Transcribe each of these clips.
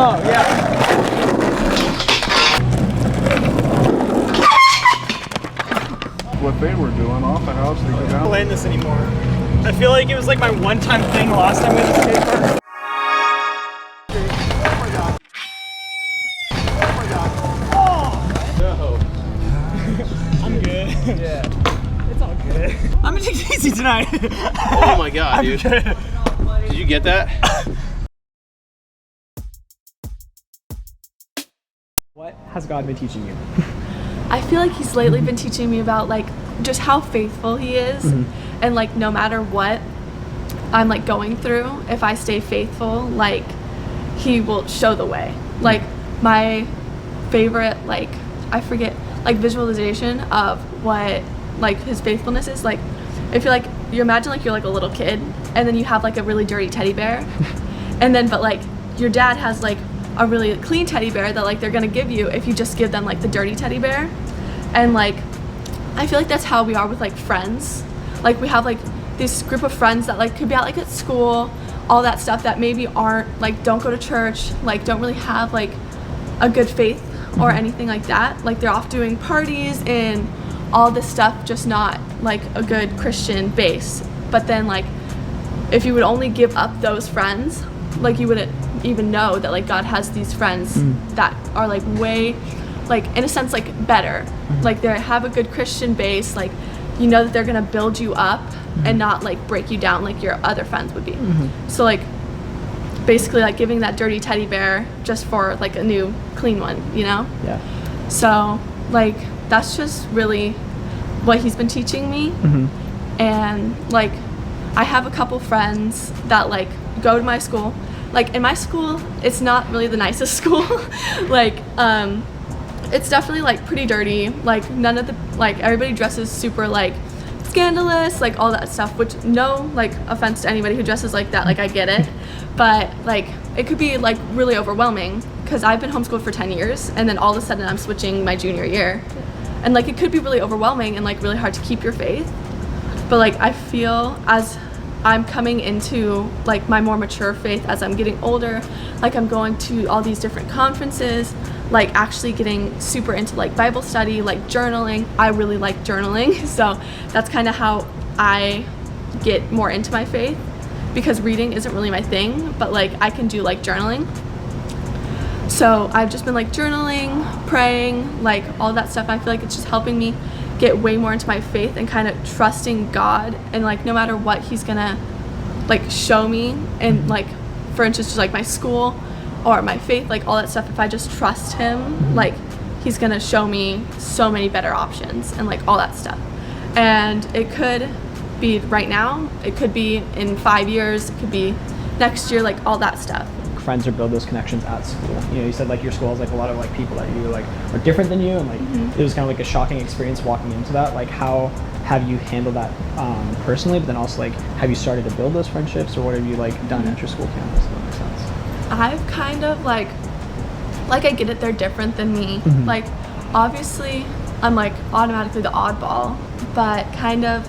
Oh, yeah. What they were doing off the house, they go I'm down. not playing this anymore. I feel like it was like my one-time thing last time we had this paper. Oh my god. Oh my god. Oh! No. I'm good. Yeah. It's all good. I'm gonna take it easy tonight. Oh my god, dude. Good. Did you get that? What has God been teaching you? I feel like he's lately been teaching me about like just how faithful he is, and like no matter what I'm like going through, if I stay faithful, like he will show the way. Like my favorite, like I forget, like visualization of what like his faithfulness is, like if you're like, you imagine like you're like a little kid and then you have like a really dirty teddy bear and then but like your dad has like a really clean teddy bear that like they're gonna give you if you just give them like the dirty teddy bear. And like I feel like that's how we are with like friends. Like we have like this group of friends that like could be out like at school, all that stuff, that maybe aren't like, don't go to church, like don't really have like a good faith or anything like that. Like they're off doing parties and all this stuff, just not like a good Christian base. But then like if you would only give up those friends, like you wouldn't even know that like God has these friends that are like way, like in a sense like better, like they have a good Christian base, like you know that they're gonna build you up and not like break you down like your other friends would be. So like basically like giving that dirty teddy bear just for like a new clean one, you know? Yeah. So like that's just really what he's been teaching me. And like I have a couple friends that like go to my school. Like in my school, it's not really the nicest school. Like it's definitely like pretty dirty. Like none of the, like everybody dresses super like scandalous, like all that stuff, which no like offense to anybody who dresses like that, like I get it, but like it could be like really overwhelming because I've been homeschooled for 10 years and then all of a sudden I'm switching my junior year, and like it could be really overwhelming and like really hard to keep your faith. But like I feel as I'm coming into like my more mature faith as I'm getting older, like I'm going to all these different conferences, like actually getting super into like Bible study, like journaling. I really like journaling, so that's kind of how I get more into my faith, because reading isn't really my thing, but like I can do like journaling. So I've just been like journaling, praying, like all that stuff. I feel like it's just helping me get way more into my faith and kind of trusting God, and like no matter what he's gonna like show me, and like for instance just like my school or my faith, like all that stuff, if I just trust him, like he's gonna show me so many better options and like all that stuff. And it could be right now, it could be in 5 years, it could be next year, like all that stuff. Friends or build those connections at school. You know, you said like your school has like a lot of like people that you like are different than you, and like it was kind of like a shocking experience walking into that. Like how have you handled that personally, but then also like have you started to build those friendships, or what have you like done at your school campus? If that makes sense. I've kind of like I get it, they're different than me. Like obviously I'm like automatically the oddball, but kind of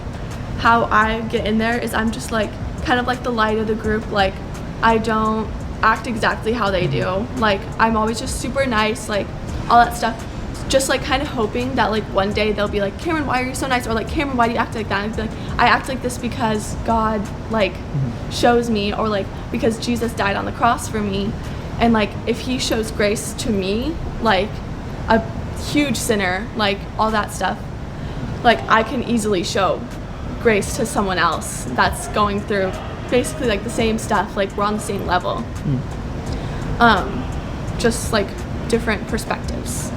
how I get in there is I'm just like kind of like the light of the group. Like I don't act exactly how they do. Like I'm always just super nice, like all that stuff, just like kind of hoping that like one day they'll be like, Cameron, why are you so nice? Or like, Cameron, why do you act like that? And I'd be like, I act like this because God like shows me, or like because Jesus died on the cross for me, and like if he shows grace to me, like a huge sinner, like all that stuff, like I can easily show grace to someone else that's going through basically like the same stuff. Like we're on the same level. Just like different perspectives.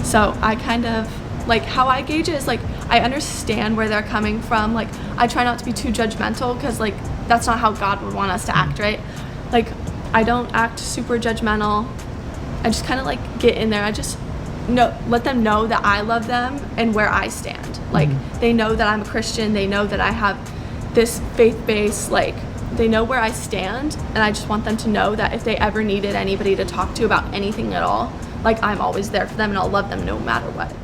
So I kind of like how I gauge it is like I understand where they're coming from. Like I try not to be too judgmental, because like that's not how God would want us to act, right? Like I don't act super judgmental. I just kind of like get in there. I just let them know that I love them and where I stand. Like they know that I'm a Christian, they know that I have this faith base, like they know where I stand, and I just want them to know that if they ever needed anybody to talk to about anything at all, like I'm always there for them, and I'll love them no matter what.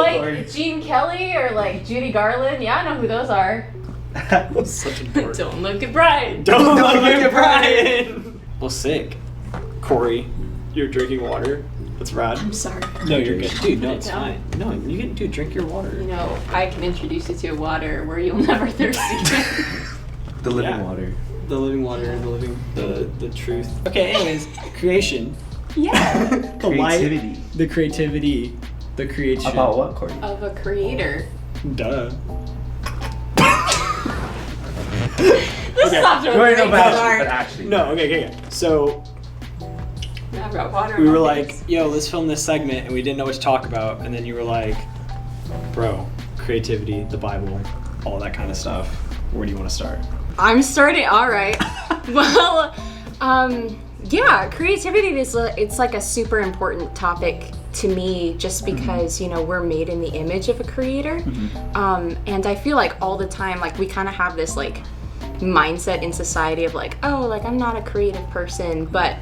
like Gene Kelly or like Judy Garland. Yeah, I know who those are. That's such a dork. Don't look at Brian. Don't look at Brian. Well, sick. Corey, you're drinking water. That's rad. I'm sorry. No, you're good. Dude, no, it's No. fine. No, you can, dude, drink your water. You know, I can introduce you to a water where you'll never thirsty. The living Yeah. water. The living water, the truth. Okay, anyways, creation. Yeah. The light, Creativity. the creativity, the creation. About what, Corey? Of a creator. Duh. This Okay. stops with Corey, no, big but start. actually. No, okay. So I've got water we on were my like, face. yo, let's film this segment, and we didn't know what to talk about, and then you were like, bro, creativity, the Bible, all that kind of stuff. Where do you want to start? I'm starting. All right. Well, yeah, creativity it's like a super important topic to me, just because you know we're made in the image of a creator, and I feel like all the time, like we kind of have this like mindset in society of like, oh, like I'm not a creative person, but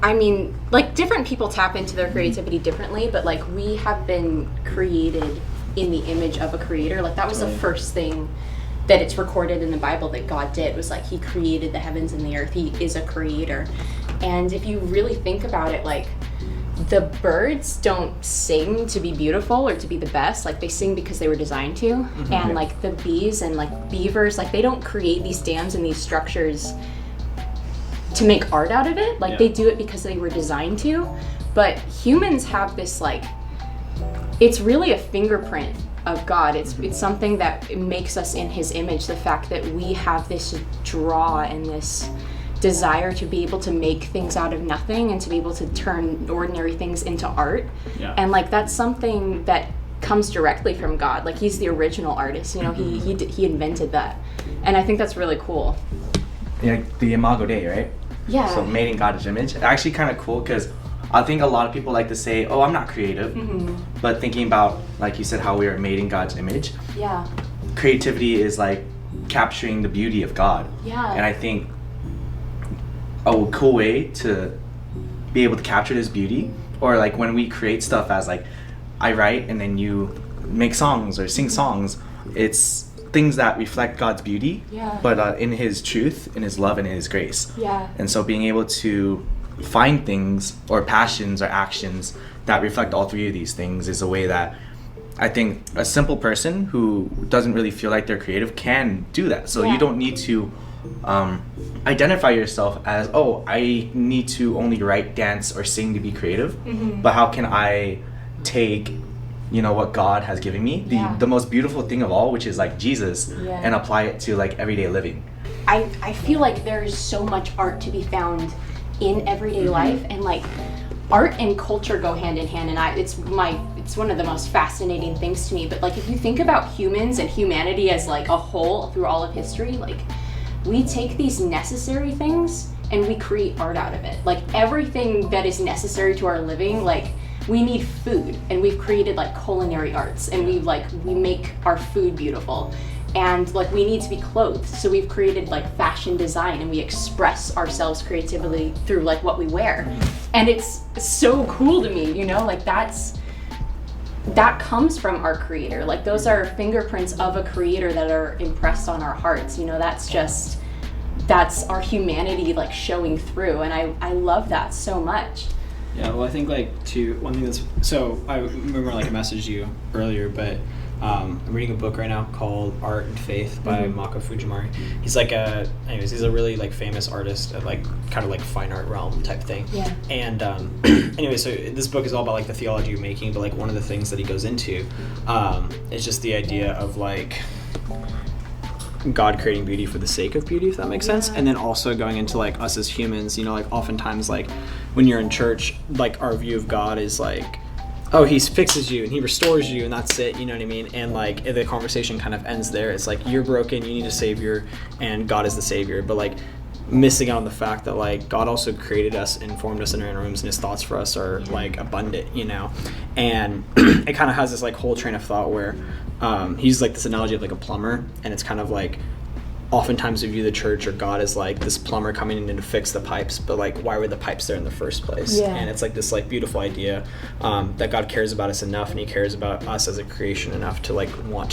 I mean, like different people tap into their creativity differently, but like we have been created in the image of a creator. Like that was the first thing that it's recorded in the Bible that God did, was like he created the heavens and the earth. He is a creator. And if you really think about it, like the birds don't sing to be beautiful or to be the best, like they sing because they were designed to. And like the bees and like beavers, like they don't create these dams and these structures to make art out of it. Like they do it because they were designed to. But humans have this like, it's really a fingerprint of God. It's something that makes us in his image. The fact that we have this draw and this desire to be able to make things out of nothing and to be able to turn ordinary things into art. Yeah. And like that's something that comes directly from God. Like he's the original artist, you know, he invented that. And I think that's really cool. Yeah, the Imago Dei, right? Yeah. So made in God's image. Actually kind of cool because I think a lot of people like to say, oh, I'm not creative. But thinking about, like you said, how we are made in God's image. Yeah. Creativity is like capturing the beauty of God. Yeah. And I think a cool way to be able to capture this beauty, or like when we create stuff as like I write and then you make songs or sing songs, it's things that reflect God's beauty, but in his truth, in his love, and in his grace. Yeah. And so being able to find things or passions or actions that reflect all three of these things is a way that I think a simple person who doesn't really feel like they're creative can do that. So you don't need to identify yourself as, oh, I need to only write, dance, or sing to be creative. But how can I take, you know, what God has given me, the most beautiful thing of all, which is like Jesus, and apply it to like everyday living? I feel like there's so much art to be found in everyday life, and like art and culture go hand in hand, and it's one of the most fascinating things to me. But like if you think about humans and humanity as like a whole through all of history, like we take these necessary things and we create art out of it. Like everything that is necessary to our living, like we need food, and we've created like culinary arts, and we make our food beautiful. And like we need to be clothed, so we've created like fashion design, and we express ourselves creatively through like what we wear. And it's so cool to me, you know, like that comes from our creator. Like those are fingerprints of a creator that are impressed on our hearts, you know. That's our humanity like showing through, and I love that so much. Yeah, well, I think like one thing that's, so I remember like I messaged you earlier, but I'm reading a book right now called Art and Faith by Mako Fujimori. He's like he's a really like famous artist at like kind of like fine art realm type thing. Yeah. And anyway, so this book is all about like the theology of making, but like one of the things that he goes into is just the idea of like God creating beauty for the sake of beauty, if that makes sense. And then also going into like us as humans, you know, like oftentimes like when you're in church, like our view of God is like, oh, he fixes you and he restores you and that's it, you know what I mean? And like the conversation kind of ends there. It's like you're broken, you need a savior, and God is the savior. But like missing out on the fact that like God also created us and formed us in our own rooms, and his thoughts for us are like abundant, you know? And it kind of has this like whole train of thought where he used like this analogy of like a plumber, and it's kind of like oftentimes we view the church or God as like this plumber coming in to fix the pipes, but like why were the pipes there in the first place? Yeah. And it's like this like beautiful idea that God cares about us enough, and he cares about us as a creation enough to like want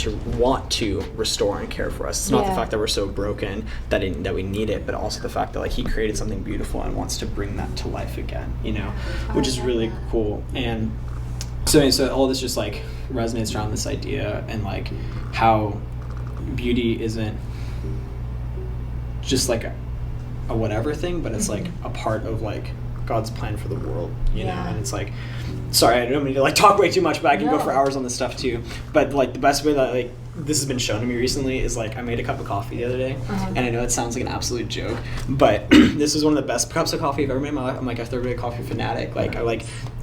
to restore and care for us. It's not the fact that we're so broken that we need it, but also the fact that like he created something beautiful and wants to bring that to life again, you know, which is really cool. And so all this just like resonates around this idea, and like how beauty isn't just like a whatever thing, but it's like a part of like God's plan for the world, you know. And it's like, sorry, I don't mean to like talk way too much, but I can go for hours on this stuff too. But like the best way that like this has been shown to me recently is like I made a cup of coffee the other day, and I know it sounds like an absolute joke, but this is one of the best cups of coffee I've ever made in my life. I'm like a third grade coffee fanatic. Like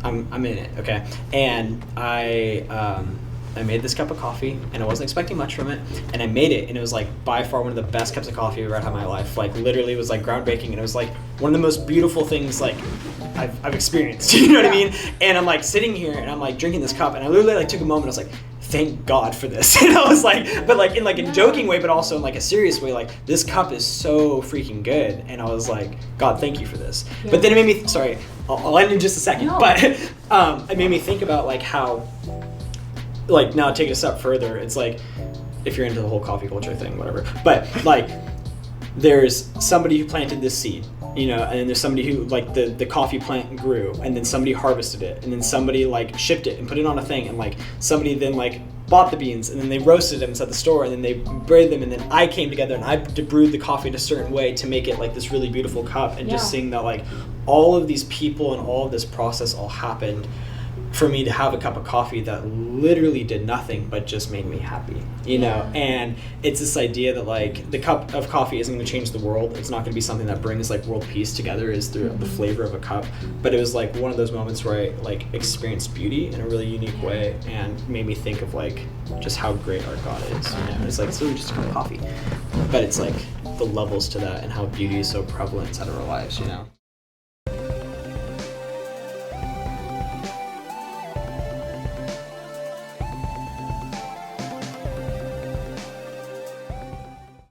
I'm in it, okay. And I made this cup of coffee, and I wasn't expecting much from it, and I made it, and it was like by far one of the best cups of coffee I've ever had in my life. Like literally it was like groundbreaking, and it was like one of the most beautiful things like I've experienced. You know what I mean? And I'm like sitting here and I'm like drinking this cup, and I literally like took a moment. I was like, thank God for this. And I was like, but like in like a joking way, but also in like a serious way, like this cup is so freaking good. And I was like, God, thank you for this. But then it made me, sorry, I'll end in just a second. But it made me think about like how, like now take it a step further, it's like if you're into the whole coffee culture thing, whatever, but like there's somebody who planted this seed, you know, and then there's somebody who like the coffee plant grew, and then somebody harvested it, and then somebody like shipped it and put it on a thing, and like somebody then like bought the beans, and then they roasted them at the store, and then they brewed them, and then I came together and I brewed the coffee in a certain way to make it like this really beautiful cup. And just seeing that like all of these people and all of this process all happened for me to have a cup of coffee that literally did nothing but just made me happy, you know. And it's this idea that like the cup of coffee isn't going to change the world. It's not going to be something that brings like world peace together is through the flavor of a cup, but it was like one of those moments where I like experienced beauty in a really unique way, and made me think of like just how great our God is, you know. It's like it's really just a cup of coffee, but it's like the levels to that and how beauty is so prevalent inside of our lives, you know.